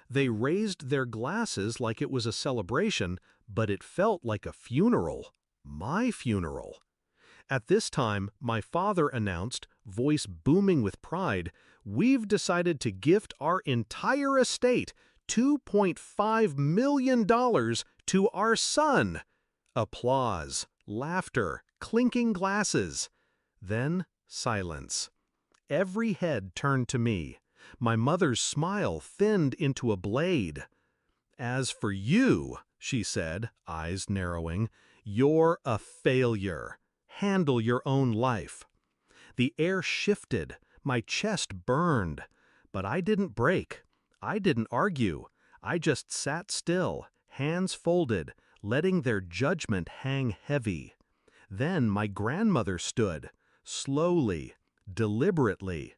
They raised their glasses like it was a celebration, but it felt like a funeral. My funeral. At this time, my father announced, voice booming with pride, "We've decided to gift our entire estate, $2.5 million, to our son." Applause, laughter, clinking glasses. Then silence. Every head turned to me. My mother's smile thinned into a blade. "As for you," she said, eyes narrowing, "you're a failure. Handle your own life." The air shifted, my chest burned. But I didn't break. I didn't argue. I just sat still, hands folded, letting their judgment hang heavy. Then my grandmother stood, slowly, deliberately.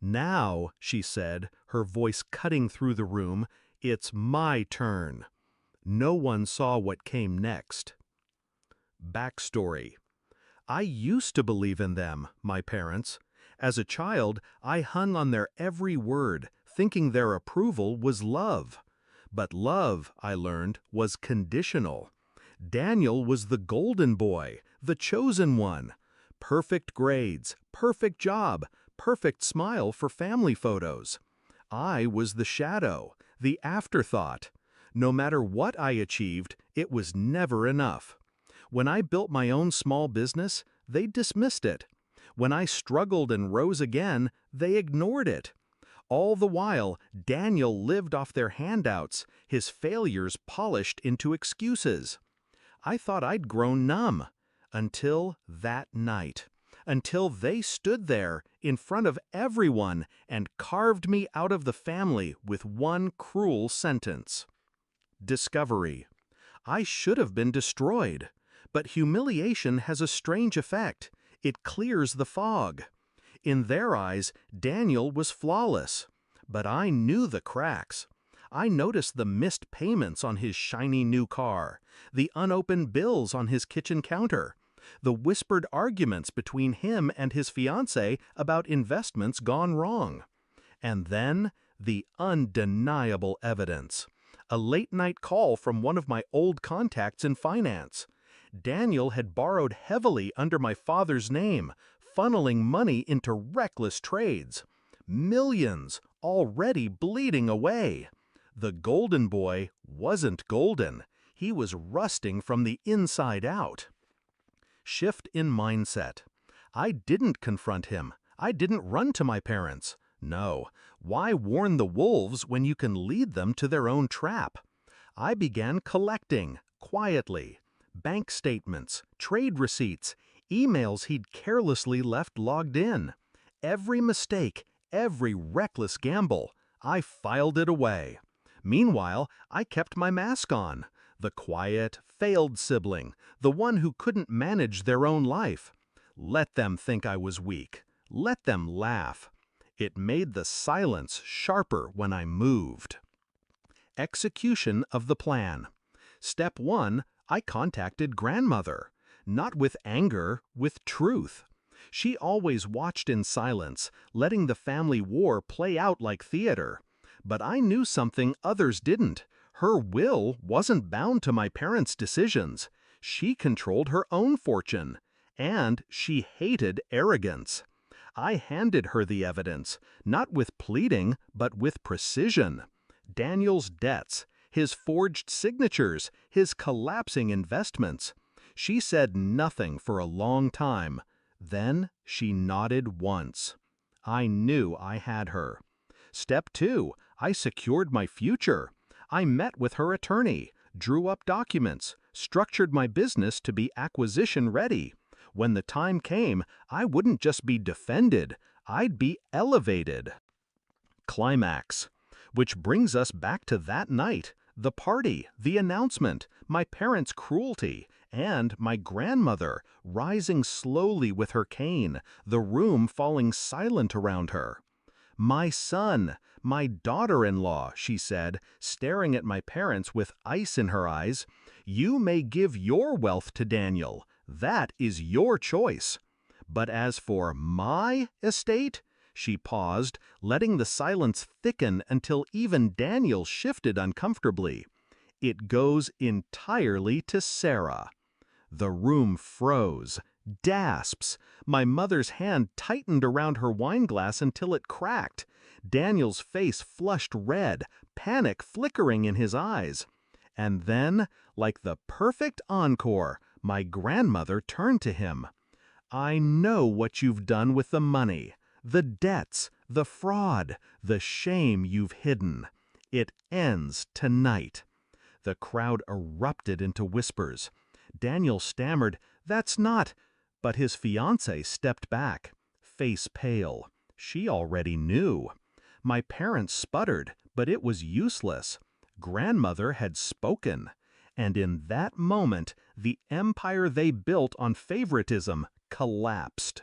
"Now," she said, her voice cutting through the room, "it's my turn." No one saw what came next. Backstory. I used to believe in them, my parents. As a child, I hung on their every word, thinking their approval was love. But love, I learned, was conditional. Daniel was the golden boy, the chosen one. Perfect grades, perfect job, perfect smile for family photos. I was the shadow, the afterthought. No matter what I achieved, it was never enough. When I built my own small business, they dismissed it. When I struggled and rose again, they ignored it. All the while, Daniel lived off their handouts, his failures polished into excuses. I thought I'd grown numb. Until that night. Until they stood there, in front of everyone, and carved me out of the family with one cruel sentence. Discovery. I should have been destroyed. But humiliation has a strange effect. It clears the fog. In their eyes, Daniel was flawless. But I knew the cracks. I noticed the missed payments on his shiny new car, the unopened bills on his kitchen counter, the whispered arguments between him and his fiancée about investments gone wrong. And then, the undeniable evidence. A late-night call from one of my old contacts in finance. Daniel had borrowed heavily under my father's name, funneling money into reckless trades. Millions already bleeding away. The golden boy wasn't golden. He was rusting from the inside out. Shift in mindset. I didn't confront him. I didn't run to my parents. No. Why warn the wolves when you can lead them to their own trap? I began collecting, quietly. Bank statements, trade receipts, emails he'd carelessly left logged in. Every mistake, every reckless gamble, I filed it away. Meanwhile, I kept my mask on. The quiet, failed sibling, the one who couldn't manage their own life. Let them think I was weak. Let them laugh. It made the silence sharper when I moved. Execution of the plan. Step 1, I contacted grandmother. Not with anger, with truth. She always watched in silence, letting the family war play out like theater. But I knew something others didn't. Her will wasn't bound to my parents' decisions. She controlled her own fortune. And she hated arrogance. I handed her the evidence, not with pleading, but with precision. Daniel's debts, his forged signatures, his collapsing investments. She said nothing for a long time. Then she nodded once. I knew I had her. Step 2, I secured my future. I met with her attorney, drew up documents, structured my business to be acquisition ready. When the time came, I wouldn't just be defended, I'd be elevated. Climax. Which brings us back to that night, the party, the announcement, my parents' cruelty, and my grandmother rising slowly with her cane, the room falling silent around her. "My son, my daughter-in-law," she said, staring at my parents with ice in her eyes, "you may give your wealth to Daniel. That is your choice. But as for my estate," She paused, letting the silence thicken until even Daniel shifted uncomfortably. It goes entirely to Sarah. The room froze. Gasps. My mother's hand tightened around her wine glass until it cracked. Daniel's face flushed red, panic flickering in his eyes. And then, like the perfect encore, my grandmother turned to him. "I know what you've done with the money, the debts, the fraud, the shame you've hidden. It ends tonight." The crowd erupted into whispers. Daniel stammered, "That's not—" But his fiancée stepped back, face pale. She already knew. My parents sputtered, but it was useless. Grandmother had spoken. And in that moment, the empire they built on favoritism collapsed.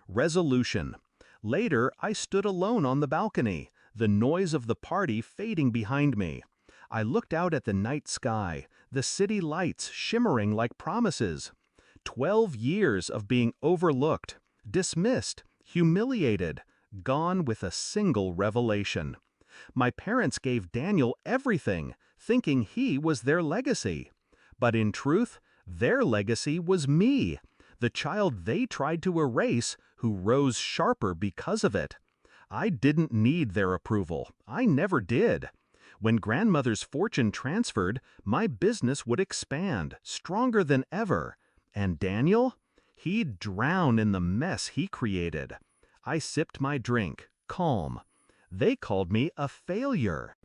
Resolution. Later, I stood alone on the balcony, the noise of the party fading behind me. I looked out at the night sky, the city lights shimmering like promises. 12 years of being overlooked, dismissed, humiliated, gone with a single revelation. My parents gave Daniel everything, thinking he was their legacy. But in truth, their legacy was me, the child they tried to erase, who rose sharper because of it. I didn't need their approval. I never did. When grandmother's fortune transferred, my business would expand, stronger than ever. And Daniel? He'd drown in the mess he created. I sipped my drink, calm. They called me a failure.